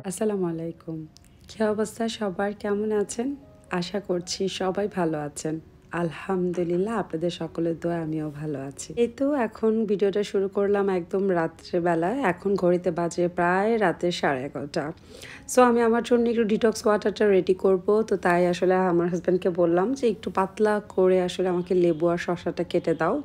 আসসালামু আলাইকুম। কি অবস্থা সবার, কেমন আছেন? আশা করছি সবাই ভালো আছেন। আলহামদুলিল্লাহ, আপনাদের সকলের দোয়ায় আমিও ভালো আছি। এই তো এখন ভিডিওটা শুরু করলাম একদম রাত্রেবেলায়। এখন ঘড়িতে বাজে প্রায় রাতের 11:30। সো আমি আমার জন্য একটু ডিটক্স ওয়াটারটা রেডি করব। তো তাই আসলে আমার হাসব্যান্ডকে বললাম যে একটু পাতলা করে আসলে আমাকে লেবু আর শসাটা কেটে দাও।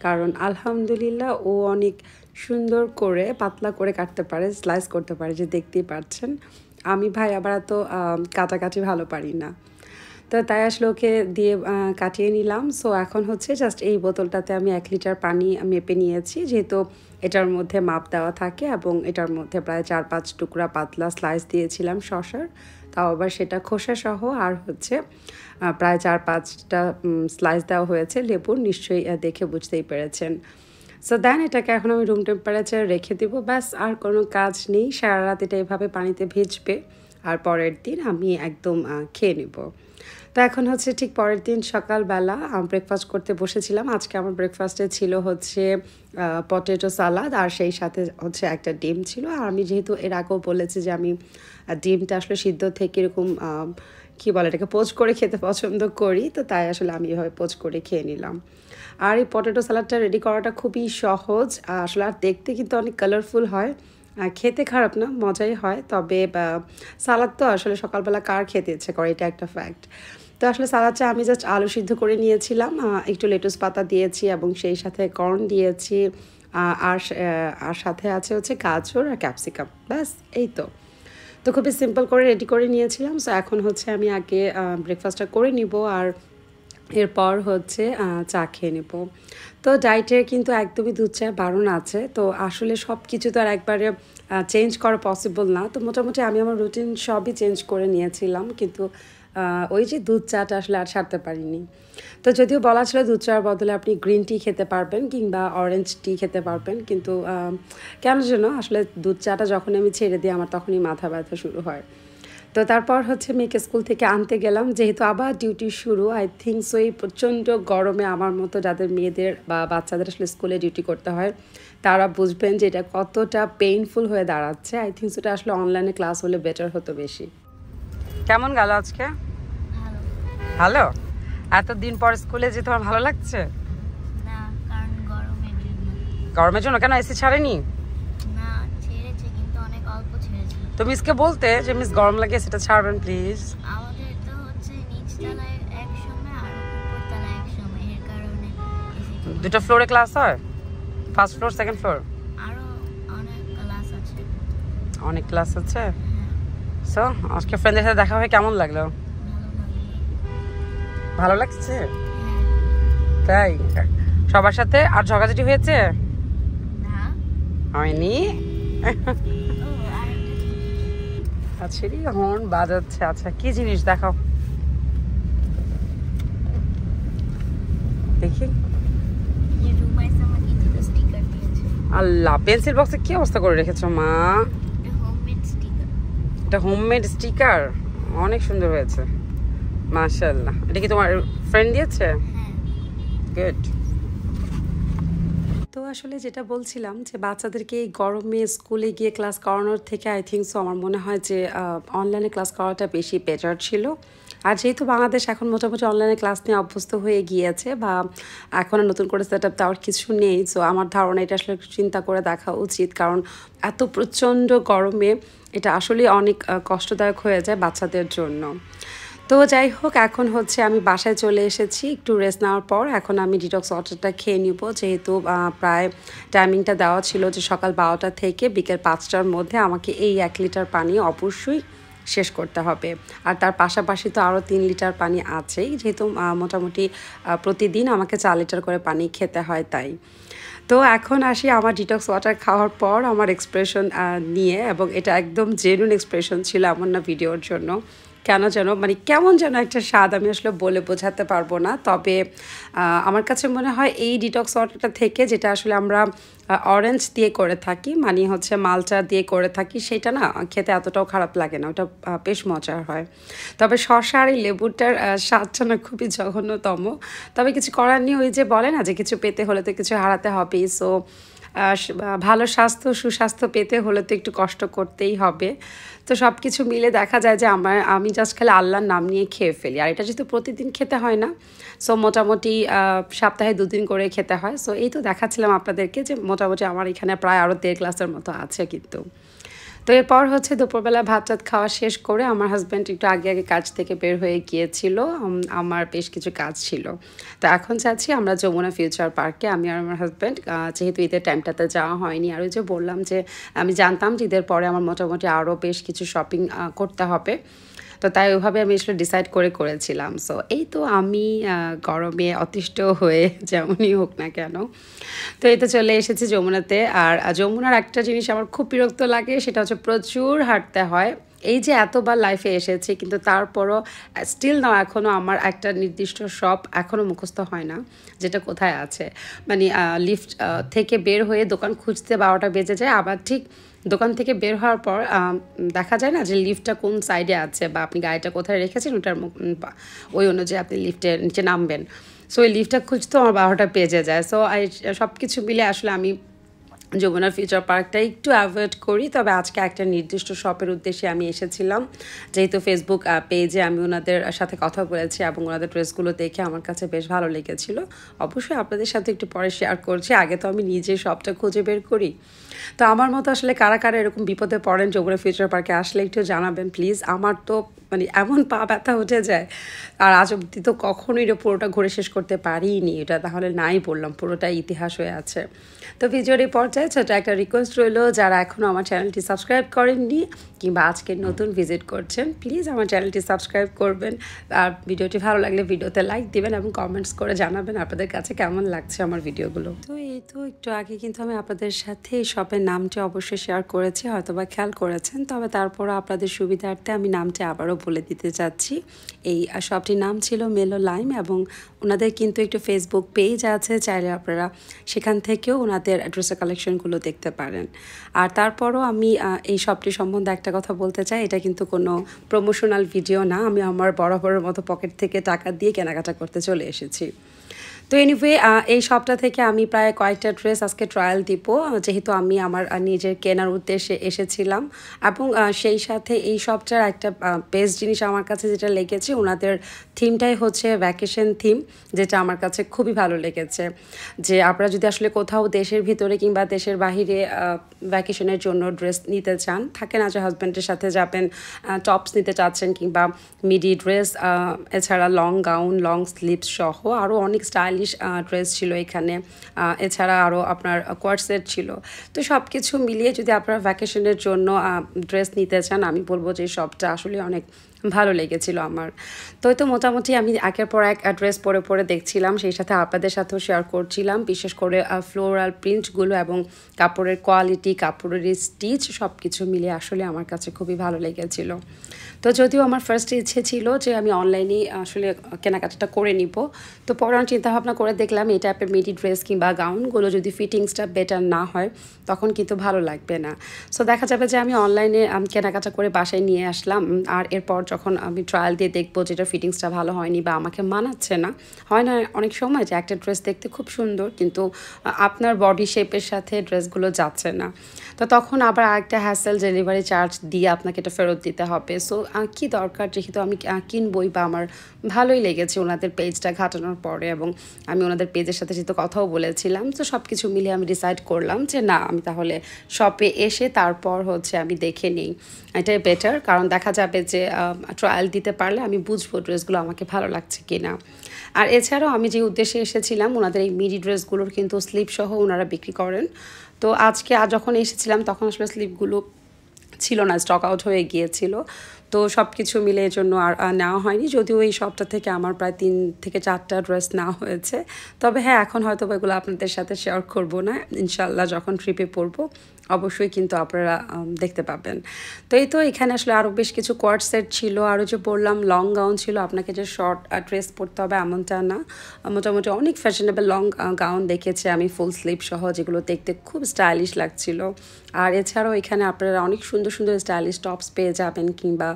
কারণ আলহামদুলিল্লাহ ও অনেক সুন্দর করে পাতলা করে কাটতে পারে, স্লাইস করতে পারে, যে দেখতেই পাচ্ছেন। আমি ভাই আবার এত কাটাকাটি ভালো পারি না। তো তাই আসলে ওকে দিয়ে কাটিয়ে নিলাম। সো এখন হচ্ছে জাস্ট এই বোতলটাতে আমি 1 লিটার পানি মেপে নিয়েছি, যেহেতু এটার মধ্যে মাপ দেওয়া থাকে, এবং এটার মধ্যে প্রায় 4-5 টুকরা পাতলা স্লাইস দিয়েছিলাম শসার, তাও আবার সেটা খোসা সহ। আর হচ্ছে প্রায় 4-5টা স্লাইস দেওয়া হয়েছে লেবুর, নিশ্চয়ই দেখে বুঝতেই পেরেছেন। সো দেন এটাকে এখন আমি রুম টেম্পারেচার রেখে দিব, ব্যাস আর কোনো কাজ নেই। সারা রাত এটা এভাবে পানিতে ভিজবে, আর পরের দিন আমি একদম খেয়ে নেব। তো এখন হচ্ছে ঠিক পরের দিন সকালবেলা ব্রেকফাস্ট করতে বসেছিলাম। আজকে আমার ব্রেকফাস্টে ছিল হচ্ছে পটেটো সালাদ, আর সেই সাথে হচ্ছে একটা ডিম ছিল। আর আমি যেহেতু এর আগেও বলেছি যে আমি ডিমটা আসলে সিদ্ধ থেকে এরকম কী বলে এটাকে পোচ করে খেতে পছন্দ করি, তো তাই আসলে আমি এভাবে পোচ করে খেয়ে নিলাম। আর এই পটেটো সালাডটা রেডি করাটা খুবই সহজ আসলে, আর দেখতে কিন্তু অনেক কালারফুল হয়, খেতে খারাপ না, মজাই হয়। তবে সালাদ তো আসলে সকালবেলা কার খেতে ইচ্ছে করে, এটা একটা ফ্যাক্ট। তো আসলে সালাদটা আমি জাস্ট আলু সিদ্ধ করে নিয়েছিলাম, একটু লেটুস পাতা দিয়েছি এবং সেই সাথে কর্ন দিয়েছি, আর সাথে আছে হচ্ছে গাজর আর ক্যাপসিকাম, ব্যাস এই তো। তো খুবই সিম্পল করে রেডি করে নিয়েছিলাম। সো এখন হচ্ছে আমি আগে ব্রেকফাস্টটা করে নিব, আর এরপর হচ্ছে চা খেয়ে নেব। তো ডায়েটের কিন্তু একদমই দুধ চা বারণ আছে। তো আসলে সব কিছু তো আর একবারে চেঞ্জ করা পসিবল না। তো মোটামুটি আমি আমার রুটিন সবই চেঞ্জ করে নিয়েছিলাম, কিন্তু ওই যে দুধ চাটা আসলে আর ছাড়তে পারিনি। তো যদিও বলা ছিল দুধ চার বদলে আপনি গ্রিন টি খেতে পারবেন কিংবা অরেঞ্জ টি খেতে পারবেন, কিন্তু কেন যেন আসলে দুধ চাটা যখন আমি ছেড়ে দিই আমার তখনই মাথা ব্যথা শুরু হয়। তো তারপর হচ্ছে মেয়েকে স্কুল থেকে আনতে গেলাম, যেহেতু আবার ডিউটি শুরু। আই থিঙ্ক সো এই প্রচণ্ড গরমে আমার মতো যাদের মেয়েদের বা বাচ্চাদের আসলে স্কুলে ডিউটি করতে হয়, তারা বুঝবেন যে এটা কতটা পেইনফুল হয়ে দাঁড়াচ্ছে। আই থিঙ্ক সেটা আসলে অনলাইনে ক্লাস হলে বেটার হতো বেশি। কেমন গেল আজকে? ভালো। এতদিন পর স্কুলে যে তোমার ভালো লাগছে? না, কারণ গরমের জন্য? কেন এসি ছাড়েনি? না, ছেড়েছে কিন্তু অনেক অল্প ছেড়েছে। তো মিসকে বলতে যে মিস গরম লাগে, সেটা ছাড়বেন প্লিজ। আমাদের তো হচ্ছে নিচতলায় এক সময় আর উপরতলায় এক সময়, এর কারণে দুটো ফ্লোরে ক্লাস হয়? First floor, second floor? আরো অনেক ক্লাস আছে। অনেক ক্লাস আছে। হ্যাঁ, সো আজকে ফ্রেন্ডদের সাথে দেখা হয়ে কেমন লাগলো? ভালো লাগছে? তাই? সবার সাথে আর ঝগড়াঝাটি হয়েছে? না, হয়নি? ও আরেকটা জিনিস। আচ্ছা, হর্ন বাজাচ্ছে। আচ্ছা, কি জিনিস দেখাও দেখি। এই রুমাইস আমাকে দুটো স্টিকার দিয়েছে। আল্লাহ, পেন্সিল বক্সে কি অবস্থা করে রেখেছো মা? এটা হোমমেড স্টিকার। এটা হোমমেড স্টিকার, অনেক সুন্দর হয়েছে মাশাআল্লাহ। এটা কি তোমার ফ্রেন্ড দিয়েছে? হ্যাঁ, গুড। তো আসলে যেটা বলছিলাম যে বাচ্চাদেরকে এই গরমে স্কুলে গিয়ে ক্লাস করানোর থেকে আই থিঙ্ক সো আমার মনে হয় যে অনলাইনে ক্লাস করাটা বেশি বেটার ছিল। আর যেহেতু বাংলাদেশ এখন মোটামুটি অনলাইনে ক্লাস নিয়ে অভ্যস্ত হয়ে গিয়েছে, বা এখন আর নতুন করে সেট আপ দেওয়ার কিছু নেই, সো আমার ধারণা এটা আসলে চিন্তা করে দেখা উচিত। কারণ এত প্রচণ্ড গরমে এটা আসলে অনেক কষ্টদায়ক হয়ে যায় বাচ্চাদের জন্য। তো যাই হোক, এখন হচ্ছে আমি বাসায় চলে এসেছি একটু রেস্ট নেওয়ার পর। এখন আমি ডিটক্স ওয়াটারটা খেয়ে নিব, যেহেতু প্রায় টাইমিংটা দেওয়া ছিল যে সকাল 12টা থেকে বিকেল 5টার মধ্যে আমাকে এই 1 লিটার পানি অবশ্যই শেষ করতে হবে। আর তার পাশাপাশি তো আরও 3 লিটার পানি আছেই, যেহেতু মোটামুটি প্রতিদিন আমাকে 4 লিটার করে পানি খেতে হয় তাই। তো এখন আসি আমার ডিটক্স ওয়াটার খাওয়ার পর আমার এক্সপ্রেশন নিয়ে, এবং এটা একদম জেনুইন এক্সপ্রেশন ছিল, এমন না ভিডিওর জন্য। কেন যেন মানে কেমন যেন একটা স্বাদ, আমি আসলে বলে বোঝাতে পারবো না। তবে আমার কাছে মনে হয় এই ডিটক্স ওয়াটারটা থেকে, যেটা আসলে আমরা অরেঞ্জ দিয়ে করে থাকি, মানে হচ্ছে মালটা দিয়ে করে থাকি, সেটা না খেতে এতটাও খারাপ লাগে না, ওটা বেশ মজার হয়। তবে শসা আর এই লেবুটার স্বাদটা না খুবই জঘন্যতম। তবে কিছু করার নেই, ওই যে বলে না যে কিছু পেতে হলে তো কিছু হারাতে হবেই। সো ভালো স্বাস্থ্য সুস্বাস্থ্য পেতে হলে তো একটু কষ্ট করতেই হবে। তো সব কিছু মিলে দেখা যায় যে আমি জাস্ট খালি আল্লাহর নাম নিয়ে খেয়ে ফেলি। আর এটা যেহেতু প্রতিদিন খেতে হয় না, সো মোটামুটি সপ্তাহে 2 দিন করে খেতে হয়। সো এই তো দেখাচ্ছিলাম আপনাদেরকে যে মোটামুটি আমার এখানে প্রায় আরও 1.5 গ্লাসের মতো আছে কিন্তু। তো এরপর হচ্ছে দুপুরবেলা ভাত টাত খাওয়া শেষ করে আমার হাজব্যান্ড একটু আগে আগে কাজ থেকে বের হয়ে গিয়েছিল। আমার বেশ কিছু কাজ ছিল। তো এখন চাচ্ছি আমরা যমুনা ফিউচার পার্কে, আমি আর আমার হাজব্যান্ড, যেহেতু ঈদের টাইমটাতে যাওয়া হয়নি। আর ওই যে বললাম যে আমি জানতাম যে ঈদের পরে আমার মোটামুটি আরও বেশ কিছু শপিং করতে হবে। তো তাই ওইভাবে আমি আসলে ডিসাইড করেছিলাম। সো এই তো আমি গরমে অতিষ্ঠ হয়ে যেমনই হোক না কেন, তো এই তো চলে এসেছি যমুনাতে। আর যমুনার একটা জিনিস আমার খুব বিরক্ত লাগে, সেটা হচ্ছে প্রচুর হাঁটতে হয়। এই যে এতবার লাইফে এসেছি কিন্তু তারপরও স্টিল নাও এখনও আমার একটা নির্দিষ্ট শপ এখনও মুখস্থ হয় না, যেটা কোথায় আছে। মানে লিফট থেকে বের হয়ে দোকান খুঁজতে 12টা বেজে যায়, আবার ঠিক দোকান থেকে বের হওয়ার পর দেখা যায় না যে লিফটটা কোন সাইডে আছে বা আপনি গাড়িটা কোথায় রেখেছেন, ওটার ওই অনুযায়ী আপনি লিফটের নিচে নামবেন। সো ওই লিফটটা খুঁজতেও আমার 12টা বেজে যায়। সো সব কিছু মিলে আসলে আমি যমুনার ফিউচার পার্কটা একটু অ্যাভয়েড করি। তবে আজকে একটা নির্দিষ্ট শপের উদ্দেশ্যে আমি এসেছিলাম, যেহেতু ফেসবুক পেজে আমি ওনাদের সাথে কথা বলেছি এবং ওনাদের ড্রেসগুলো দেখে আমার কাছে বেশ ভালো লেগেছিল। অবশ্যই আপনাদের সাথে একটু পরে শেয়ার করছি, আগে তো আমি নিজে শপটা খুঁজে বের করি। তো আমার মতো আসলে কারা কারা এরকম বিপদে পড়েন যমুনা ফিউচার পার্কে আসলে একটু জানাবেন প্লিজ। আমার তো মানে এমন পা ব্যথা উঠে যায়, আর আজ অবধি তো কখনোই এটা পুরোটা ঘুরে শেষ করতে পারিনি। এটা তাহলে নাই বললাম, পুরোটা ইতিহাস হয়ে আছে। তো ভিডিওর এই পর্যায়ে ছোট একটা রিকোয়েস্ট রইল, যারা এখনও আমার চ্যানেলটি সাবস্ক্রাইব করেননি কিংবা আজকে নতুন ভিজিট করছেন, প্লিজ আমার চ্যানেলটি সাবস্ক্রাইব করবেন। আর ভিডিওটি ভালো লাগলে ভিডিওতে লাইক দিবেন এবং কমেন্টস করে জানাবেন আপনাদের কাছে কেমন লাগছে আমার ভিডিওগুলো। তো এই তো একটু আগে কিন্তু আমি আপনাদের সাথে এই শপের নামটি অবশ্যই শেয়ার করেছি, হয়তোবা খেয়াল করেছেন। তবে তারপরও আপনাদের সুবিধার্থে আমি নামটি আবারও বলে দিতে চাচ্ছি। এই শপটির নাম ছিল মেলো লাইম এবং ওনাদের কিন্তু একটু ফেসবুক পেজ আছে, চাইলে আপনারা সেখান থেকেও ওনাদের ড্রেসের কালেকশনগুলো দেখতে পারেন। আর তারপরও আমি এই শপটি সম্বন্ধে একটা কথা বলতে চাই, এটা কিন্তু কোনো প্রমোশনাল ভিডিও না, আমি আমার বরাবরের মতো পকেট থেকে টাকা দিয়ে কেনাকাটা করতে চলে এসেছি। তো এনিওয়ে এই শপটা থেকে আমি প্রায় কয়েকটা ড্রেস আজকে ট্রায়াল দিব, যেহেতু আমি আমার নিজের কেনার উদ্দেশ্যে এসেছিলাম। এবং সেই সাথে এই শপটার একটা বেস্ট জিনিস আমার কাছে যেটা লেগেছে, ওনাদের থিমটাই হচ্ছে ভ্যাকেশন থিম, যেটা আমার কাছে খুবই ভালো লেগেছে। যে আপনারা যদি আসলে কোথাও দেশের ভিতরে কিংবা দেশের বাহিরে ভ্যাকেশনের জন্য ড্রেস নিতে চান, থাকে না যে হাজব্যান্ডের সাথে যাবেন, টপস নিতে চাচ্ছেন কিংবা মিডি ড্রেস, এছাড়া লং গাউন, লং স্লিভস সহ আরও অনেক স্টাইলিশ ড্রেস ছিল এখানে। এছাড়া আরও আপনার কোয়ার্ট সেট ছিল। তো সব কিছু মিলিয়ে যদি আপনারা ভ্যাকেশনের জন্য ড্রেস নিতে চান, আমি বলবো যে শপটা আসলে অনেক ভালো লেগেছিল আমার। তো এই তো মোটামুটি আমি একের পর এক ড্রেস পরে দেখছিলাম, সেই সাথে আপনাদের সাথেও শেয়ার করছিলাম, বিশেষ করে ফ্লোরাল প্রিন্টগুলো এবং কাপড়ের কোয়ালিটি, কাপড়ের স্টিচ সব কিছু মিলিয়ে আসলে আমার কাছে খুবই ভালো লেগেছিল। তো যদিও আমার ফার্স্ট ইচ্ছে ছিল যে আমি অনলাইনে আসলে কেনাকাটাটা করে নিব, তো পরে আমি চিন্তাভাবনা করে দেখলাম এই টাইপের মিডি ড্রেস কিংবা গাউনগুলো যদি ফিটিংসটা বেটার না হয় তখন কিন্তু ভালো লাগবে না। সো দেখা যাবে যে আমি অনলাইনে কেনাকাটা করে বাসায় নিয়ে আসলাম, আর এরপর যখন আমি ট্রায়াল দিয়ে দেখবো যেটা ফিটিংসটা ভালো হয়নি বা আমাকে মানাচ্ছে না, হয় না অনেক সময় যে একটা ড্রেস দেখতে খুব সুন্দর কিন্তু আপনার বডি শেপের সাথে ড্রেসগুলো যাচ্ছে না, তো তখন আবার আরেকটা হ্যাসেল ডেলিভারি চার্জ দিয়ে আপনাকে এটা ফেরত দিতে হবে। সো কী দরকার, যেহেতু আমি কিনবই বা আমার ভালোই লেগেছে ওনাদের পেজটা ঘাটানোর পরে এবং আমি ওনাদের পেজের সাথে যেহেতু কথাও বলেছিলাম, তো সব কিছু মিলিয়ে আমি ডিসাইড করলাম যে না, আমি তাহলে শপে এসে তারপর হচ্ছে আমি দেখে নিই, এটাই বেটার। কারণ দেখা যাবে যে ট্রায়াল দিতে পারলে আমি বুঝবো ড্রেসগুলো আমাকে ভালো লাগছে কি না। আর এছাড়াও আমি যে উদ্দেশ্যে এসেছিলাম, ওনাদের এই মিডি ড্রেসগুলোর কিন্তু স্লিপ সহ ওনারা বিক্রি করেন। তো আজকে যখন এসেছিলাম তখন আসলে স্লিপগুলো ছিল না, স্টক আউট হয়ে গিয়েছিল। তো সব কিছু মিলে এর জন্য আর নেওয়া হয়নি, যদিও এই সপ্তাহ থেকে আমার প্রায় 3 থেকে 4টা ড্রেস নেওয়া হয়েছে। তবে হ্যাঁ, এখন হয়তো এগুলো আপনাদের সাথে শেয়ার করব না, ইনশাল্লাহ যখন ট্রিপে পড়বো অবশ্যই কিন্তু আপনারা দেখতে পাবেন। তো এই তো এখানে আসলে আরও বেশ কিছু কোয়ার্ট সেট ছিল, আরও যে বললাম লং গাউন ছিল, আপনাকে যে শর্ট ড্রেস পরতে হবে এমনটা না, মোটামুটি অনেক ফ্যাশনেবল লং গাউন দেখেছি আমি ফুল স্লিভ সহ, যেগুলো দেখতে খুব স্টাইলিশ লাগছিল। আর এছাড়াও এখানে আপনারা অনেক সুন্দর সুন্দর স্টাইলিশ টপস পেয়ে যাবেন কিংবা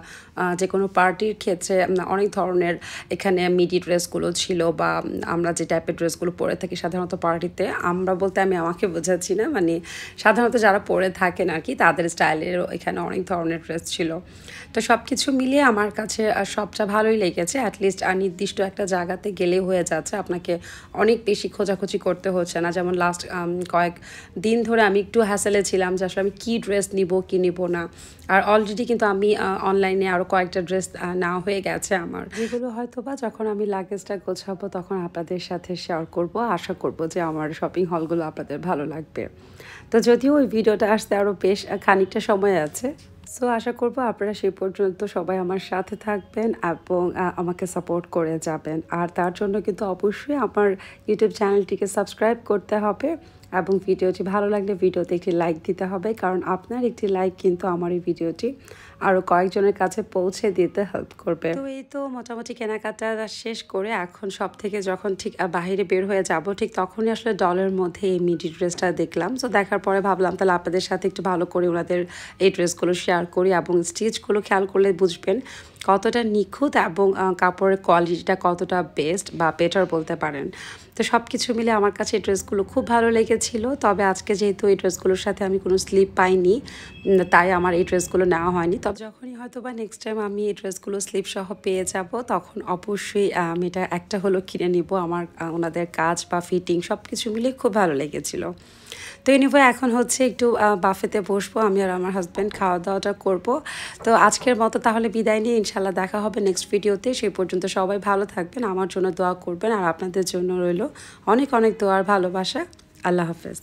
যে কোনো পার্টির ক্ষেত্রে অনেক ধরনের এখানে মিডি ড্রেসগুলো ছিল, বা আমরা যে টাইপের ড্রেসগুলো পরে থাকি সাধারণত পার্টিতে, আমরা বলতে আমি আমাকে বোঝাচ্ছি না, মানে সাধারণত যারা পরে থাকেন আর কি তাদের স্টাইলের এখানে অনেক ধরনের ড্রেস ছিল। তো সব কিছু মিলিয়ে আমার কাছে সবচেয়ে ভালোই লেগেছে। অ্যাটলিস্ট নির্দিষ্ট একটা জায়গাতে গেলেই হয়ে যাচ্ছে, আপনাকে অনেক বেশি খোঁজাখুঁজি করতে হচ্ছে না। যেমন লাস্ট কয়েক দিন ধরে আমি একটু হ্যাসেলে ছিলাম যে আসলে আমি কী ড্রেস নিব কি নিব না। আর অলরেডি কিন্তু আমি অনলাইনে আরও কয়েকটা ড্রেস নেওয়া হয়ে গেছে আমার, যেগুলো হয়তো বা যখন আমি লাগেজটা গোছাবো তখন আপনাদের সাথে শেয়ার করব। আশা করব যে আমার শপিং হলগুলো আপনাদের ভালো লাগবে। তো যদিও ওই ভিডিওটা আসতে আরও বেশ খানিকটা সময় আছে, সো আশা করব আপনারা সেই পর্যন্ত সবাই আমার সাথে থাকবেন এবং আমাকে সাপোর্ট করে যাবেন। আর তার জন্য কিন্তু অবশ্যই আমার ইউটিউব চ্যানেলটিকে সাবস্ক্রাইব করতে হবে এবং ভিডিওটি ভালো লাগলে ভিডিওতে একটি লাইক দিতে হবে, কারণ আপনার একটি লাইক কিন্তু আমার এই ভিডিওটি আরও কয়েকজনের কাছে পৌঁছে দিতে হেল্প করবে। তো এই তো মোটামুটি কেনাকাটা শেষ করে এখন সব থেকে যখন ঠিক বাইরে বের হয়ে যাব, ঠিক তখনই আসলে ডলের মধ্যে এই মিডি ড্রেসটা দেখলাম। সো দেখার পরে ভাবলাম তাহলে আপনাদের সাথে একটু ভালো করে ওনাদের এই ড্রেসগুলো শেয়ার করি, এবং স্টিচগুলো খেয়াল করলে বুঝবেন কতটা নিখুঁত এবং কাপড়ের কোয়ালিটিটা কতটা বেস্ট বা বেটার বলতে পারেন। তো সব কিছু মিলে আমার কাছে এই ড্রেসগুলো খুব ভালো লেগেছিল। তবে আজকে যেহেতু এই ড্রেসগুলোর সাথে আমি কোনো স্লিপ পাইনি, তাই আমার এই ড্রেসগুলো নেওয়া হয়নি। তবে যখনই হয়তো বা নেক্সট টাইম আমি এই ড্রেসগুলো স্লিপ সহ পেয়ে যাব, তখন অবশ্যই আমি এটা একটা হলো কিনে নিব। আমার ওনাদের কাজ বা ফিটিং সব কিছু মিলে খুব ভালো লেগেছিলো। তো এনিওয়ে এখন হচ্ছে একটু বাফেতে বসবো, আমি আর আমার হাজব্যান্ড খাওয়া দাওয়াটা করব। তো আজকের মতো তাহলে বিদায় নিয়ে ইনশাল্লাহ দেখা হবে নেক্সট ভিডিওতে। সেই পর্যন্ত সবাই ভালো থাকবেন, আমার জন্য দোয়া করবেন, আর আপনাদের জন্য রইল অনেক অনেক দোয়ার ভালোবাসা। আল্লাহ হাফেজ।